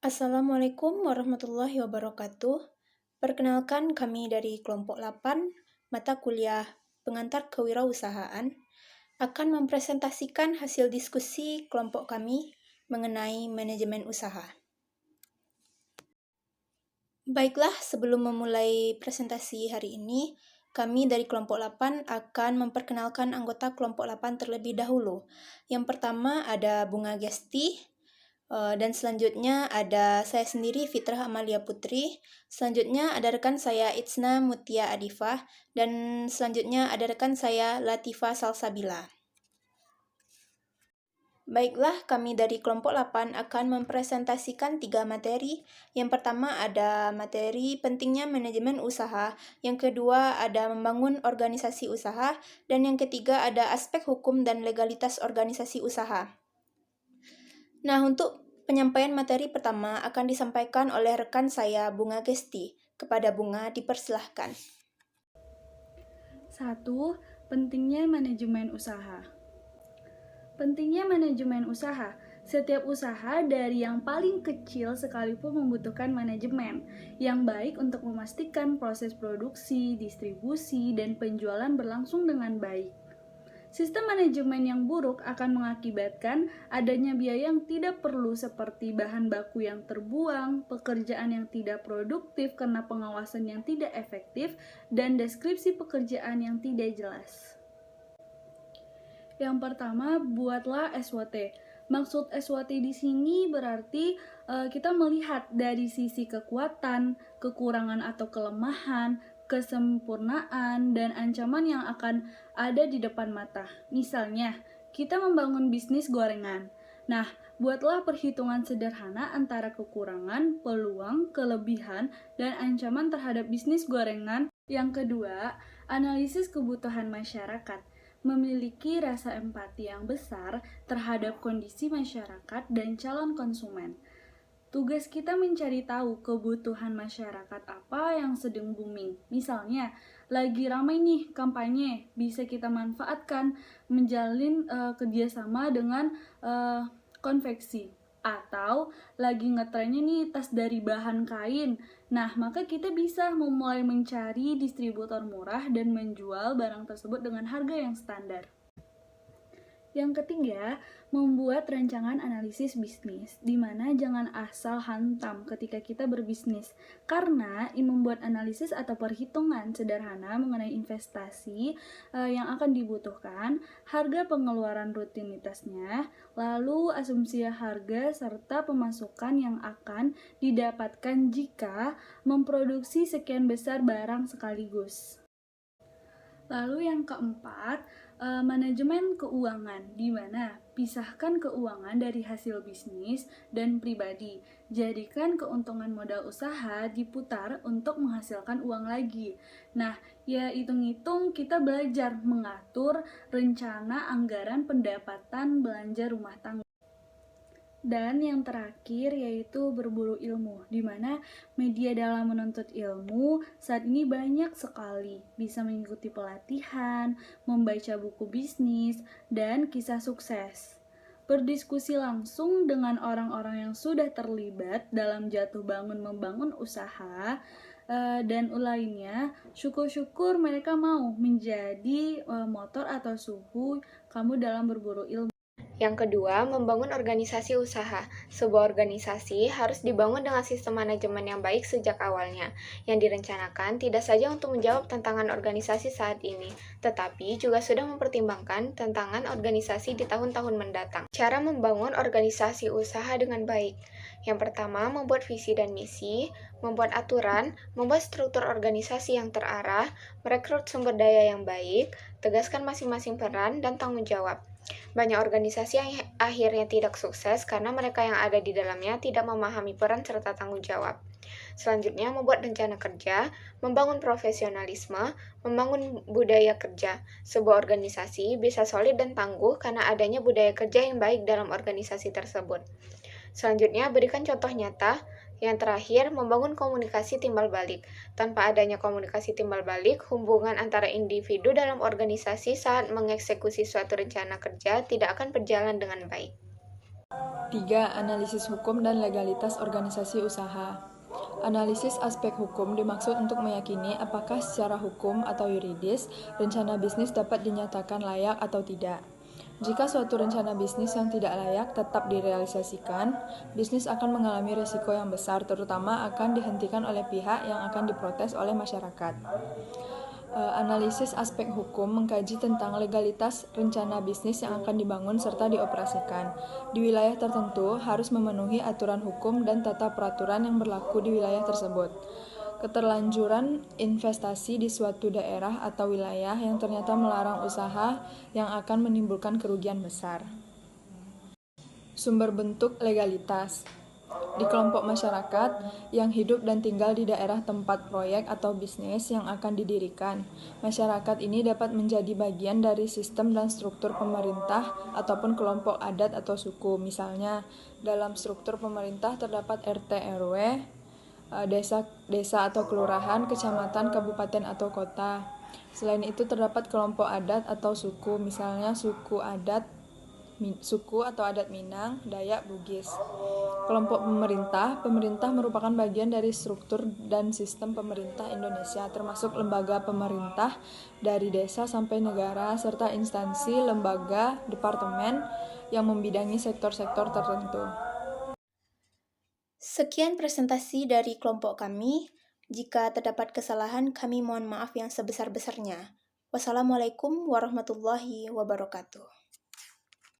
Assalamualaikum warahmatullahi wabarakatuh. Perkenalkan kami dari kelompok 8, mata kuliah Pengantar Kewirausahaan, akan mempresentasikan hasil diskusi kelompok kami mengenai manajemen usaha. Baiklah, sebelum memulai presentasi hari ini, kami dari kelompok 8 akan memperkenalkan anggota kelompok 8 terlebih dahulu. Yang pertama ada Bunga Gesti, dan selanjutnya ada saya sendiri Fitrah Amalia Putri. Selanjutnya ada rekan saya Itsna Mutia Adifah. Dan selanjutnya ada rekan saya Latifa Salsabila. Baiklah, kami dari kelompok 8 akan mempresentasikan 3 materi. Yang pertama ada materi pentingnya manajemen usaha. Yang kedua ada membangun organisasi usaha. Dan yang ketiga ada aspek hukum dan legalitas organisasi usaha. Nah, untuk penyampaian materi pertama akan disampaikan oleh rekan saya, Bunga Gesti. Kepada Bunga, dipersilahkan. 1. Pentingnya manajemen usaha. Pentingnya manajemen usaha. Setiap usaha dari yang paling kecil sekalipun membutuhkan manajemen yang baik untuk memastikan proses produksi, distribusi, dan penjualan berlangsung dengan baik. Sistem manajemen yang buruk akan mengakibatkan adanya biaya yang tidak perlu seperti bahan baku yang terbuang, pekerjaan yang tidak produktif karena pengawasan yang tidak efektif, dan deskripsi pekerjaan yang tidak jelas. Yang pertama, buatlah SWOT. Maksud SWOT di sini berarti kita melihat dari sisi kekuatan, kekurangan atau kelemahan, kesempurnaan, dan ancaman yang akan ada di depan mata. Misalnya, kita membangun bisnis gorengan. Nah, buatlah perhitungan sederhana antara kekurangan, peluang, kelebihan, dan ancaman terhadap bisnis gorengan. Yang kedua, analisis kebutuhan masyarakat. Memiliki rasa empati yang besar terhadap kondisi masyarakat dan calon konsumen. Tugas kita mencari tahu kebutuhan masyarakat apa yang sedang booming. Misalnya, lagi ramai nih kampanye, bisa kita manfaatkan menjalin kerjasama dengan konveksi. Atau lagi ngetrennya nih tas dari bahan kain. Nah, maka kita bisa memulai mencari distributor murah dan menjual barang tersebut dengan harga yang standar. Yang ketiga, membuat rancangan analisis bisnis, di mana jangan asal hantam ketika kita berbisnis, karena membuat analisis atau perhitungan sederhana mengenai investasi yang akan dibutuhkan, harga pengeluaran rutinitasnya, lalu asumsi harga serta pemasukan yang akan didapatkan jika memproduksi sekian besar barang sekaligus. Lalu yang keempat, manajemen keuangan, di mana pisahkan keuangan dari hasil bisnis dan pribadi. Jadikan keuntungan modal usaha diputar untuk menghasilkan uang lagi. Nah, ya hitung-hitung kita belajar mengatur rencana anggaran pendapatan belanja rumah tangga. Dan yang terakhir yaitu berburu ilmu, di mana media dalam menuntut ilmu saat ini banyak sekali, bisa mengikuti pelatihan, membaca buku bisnis, dan kisah sukses. Berdiskusi langsung dengan orang-orang yang sudah terlibat dalam jatuh bangun membangun usaha, dan lainnya, syukur-syukur mereka mau menjadi motor atau suhu kamu dalam berburu ilmu. Yang kedua, membangun organisasi usaha. Sebuah organisasi harus dibangun dengan sistem manajemen yang baik sejak awalnya, yang direncanakan tidak saja untuk menjawab tantangan organisasi saat ini, tetapi juga sudah mempertimbangkan tantangan organisasi di tahun-tahun mendatang. Cara membangun organisasi usaha dengan baik. Yang pertama, membuat visi dan misi, membuat aturan, membuat struktur organisasi yang terarah, merekrut sumber daya yang baik, tegaskan masing-masing peran dan tanggung jawab. Banyak organisasi yang akhirnya tidak sukses karena mereka yang ada di dalamnya tidak memahami peran serta tanggung jawab. Selanjutnya, membuat rencana kerja, membangun profesionalisme, membangun budaya kerja. Sebuah organisasi bisa solid dan tangguh karena adanya budaya kerja yang baik dalam organisasi tersebut. Selanjutnya, berikan contoh nyata. Yang terakhir, membangun komunikasi timbal balik. Tanpa adanya komunikasi timbal balik, hubungan antara individu dalam organisasi saat mengeksekusi suatu rencana kerja tidak akan berjalan dengan baik. 3. Analisis hukum dan legalitas organisasi usaha. Analisis aspek hukum dimaksud untuk meyakini apakah secara hukum atau yuridis rencana bisnis dapat dinyatakan layak atau tidak. Jika suatu rencana bisnis yang tidak layak tetap direalisasikan, bisnis akan mengalami risiko yang besar, terutama akan dihentikan oleh pihak yang akan diprotes oleh masyarakat. Analisis aspek hukum mengkaji tentang legalitas rencana bisnis yang akan dibangun serta dioperasikan. Di wilayah tertentu harus memenuhi aturan hukum dan tata peraturan yang berlaku di wilayah tersebut. Keterlanjuran investasi di suatu daerah atau wilayah yang ternyata melarang usaha yang akan menimbulkan kerugian besar. Sumber bentuk legalitas. Di kelompok masyarakat yang hidup dan tinggal di daerah tempat proyek atau bisnis yang akan didirikan, masyarakat ini dapat menjadi bagian dari sistem dan struktur pemerintah ataupun kelompok adat atau suku. Misalnya, dalam struktur pemerintah terdapat RT RW, desa atau kelurahan, kecamatan, kabupaten atau kota. Selain itu terdapat kelompok adat atau suku, misalnya suku atau adat Minang, Dayak, Bugis. Kelompok pemerintah merupakan bagian dari struktur dan sistem pemerintah Indonesia, termasuk lembaga pemerintah dari desa sampai negara, serta instansi, lembaga, departemen yang membidangi sektor-sektor tertentu. Sekian presentasi dari kelompok kami. Jika terdapat kesalahan, kami mohon maaf yang sebesar-besarnya. Wassalamualaikum warahmatullahi wabarakatuh.